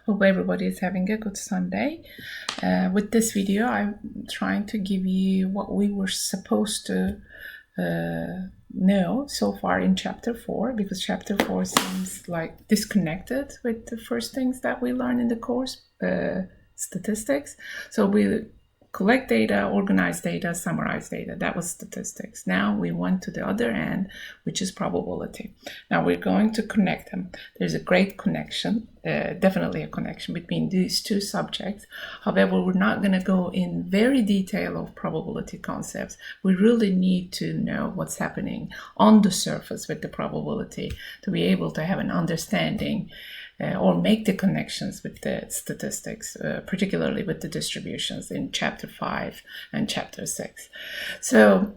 Hope everybody is having a good Sunday. With this video, I'm trying to give you what we were supposed to know so far in chapter 4, because chapter 4 seems like disconnected with the first things that we learn in the course, statistics. So we collect data, organize data, summarize data. That was statistics. Now we went to the other end, which is probability. Now we're going to connect them. There's a great connection, definitely a connection between these two subjects. However, we're not going to go in very detail of probability concepts. We really need to know what's happening on the surface with the probability to be able to have an understanding or make the connections with the statistics, particularly with the distributions in chapter 5 and chapter 6. So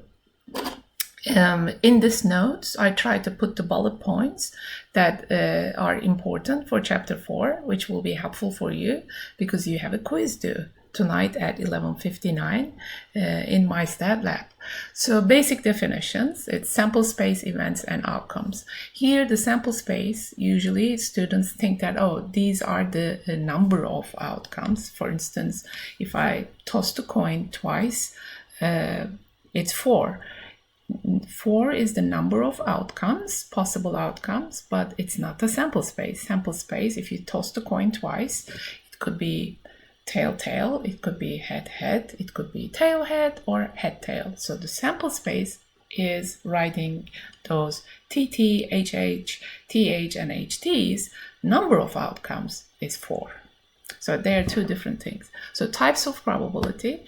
in this notes, I try to put the bullet points that are important for chapter 4, which will be helpful for you because you have a quiz due tonight at 11:59 in my stat lab. So basic definitions, it's sample space, events, and outcomes. Here, the sample space, usually students think that, oh, these are the number of outcomes. For instance, if I toss a coin twice, it's 4. 4 is the number of outcomes, possible outcomes, but it's not the sample space. Sample space, if you toss the coin twice, it could be tail-tail, it could be head-head, it could be tail-head or head-tail. So the sample space is writing those TT, HH, TH, and HTs. Number of outcomes is 4. So they are two different things. So types of probability,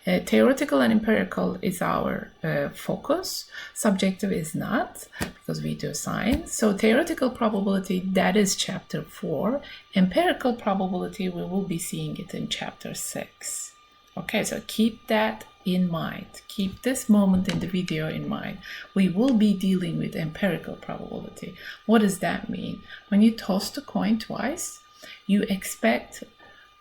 theoretical and empirical is our focus. Subjective is not, because we do science. So theoretical probability, that is chapter 4. Empirical probability, we will be seeing it in chapter 6. Okay, so keep that in mind. Keep this moment in the video in mind. We will be dealing with empirical probability. What does that mean? When you toss the coin twice, you expect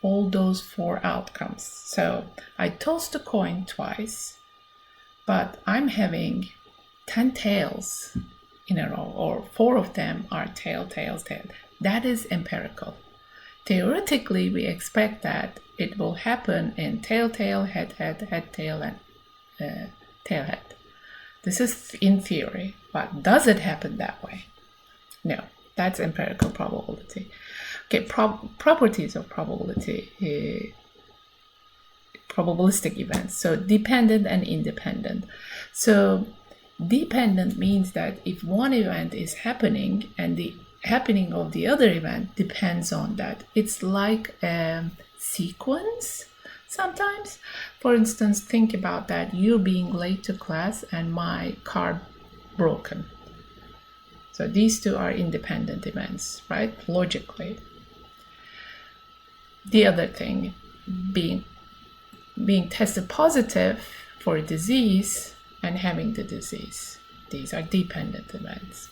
all those 4 outcomes. So I tossed the coin twice, but I'm having 10 tails in a row, or 4 of them are tail, tails, tail. That is empirical. Theoretically, we expect that it will happen in tail, tail, head, head, head, tail, and tail, head. This is in theory, but does it happen that way? No, that's empirical probability. Okay, properties of probability, probabilistic events. So dependent and independent. So dependent means that if one event is happening and the happening of the other event depends on that. It's like a sequence sometimes. For instance, think about that. You being late to class and my car broken. So these two are independent events, right? Logically. The other thing, being tested positive for a disease and having the disease. These are dependent events.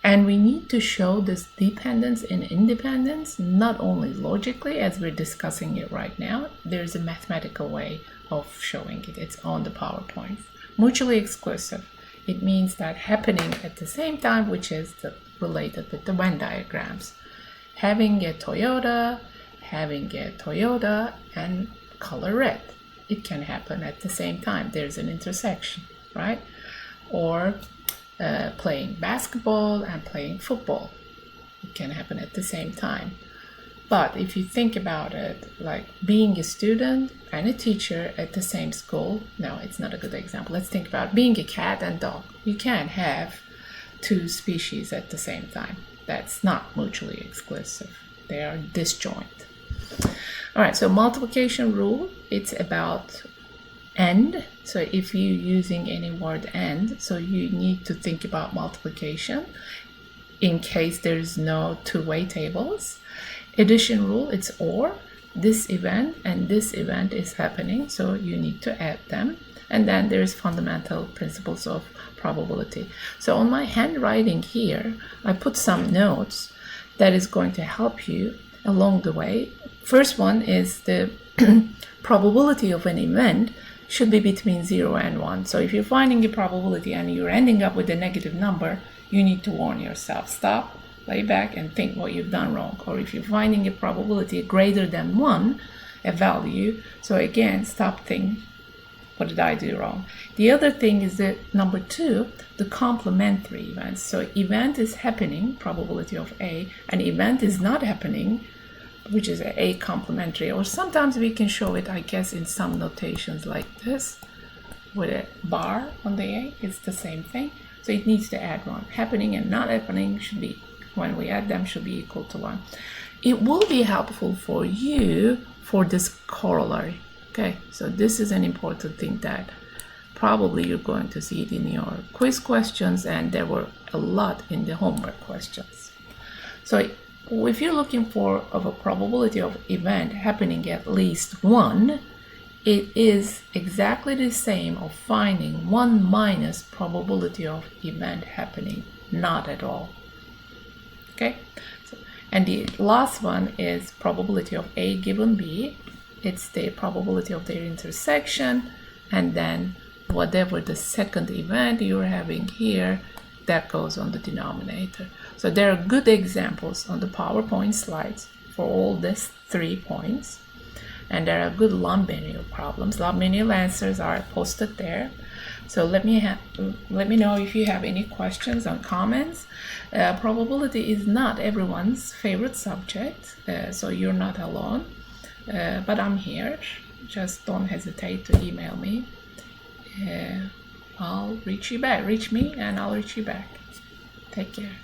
And we need to show this dependence and independence not only logically, as we're discussing it right now. There's a mathematical way of showing it. It's on the PowerPoint. Mutually exclusive. It means that happening at the same time, which is related with the Venn diagrams. Having a Toyota and color red. It can happen at the same time. There's an intersection, right? Or playing basketball and playing football. It can happen at the same time. But if you think about it, like being a student and a teacher at the same school, no, it's not a good example. Let's think about being a cat and dog. You can't have 2 species at the same time. That's not mutually exclusive. They are disjoint. All right, so multiplication rule, it's about and. So if you're using any word and, so you need to think about multiplication in case there's no two-way tables. Addition rule, it's or. This event and this event is happening, so you need to add them. And then there's fundamental principles of probability. So on my handwriting here, I put some notes that is going to help you along the way. First one is the probability of an event should be between 0 and 1. So if you're finding a probability and you're ending up with a negative number, you need to warn yourself. Stop, lay back and think what you've done wrong. Or if you're finding a probability greater than 1, a value, so again, stop thinking, what did I do wrong? The other thing is that number 2, the complementary events. So event is happening, probability of A, an event is not happening, which is A complementary. Or sometimes we can show it, I guess, in some notations like this, with a bar on the A. It's the same thing. So it needs to add 1. Happening and not happening should be, when we add them, should be equal to 1. It will be helpful for you for this corollary. Okay, so this is an important thing that probably you're going to see it in your quiz questions, and there were a lot in the homework questions. So if you're looking for a probability of event happening at least 1, it is exactly the same of finding 1 minus probability of event happening not at all. Okay, and the last one is probability of A given B. It's the probability of their intersection, and then whatever the second event you're having here, that goes on the denominator. So there are good examples on the PowerPoint slides for all these 3 points, and there are good Lambda problems. Lambda answers are posted there. So let me know if you have any questions or comments. Probability is not everyone's favorite subject, so you're not alone. But I'm here. Just don't hesitate to email me. I'll reach you back. Reach me and I'll reach you back. Take care.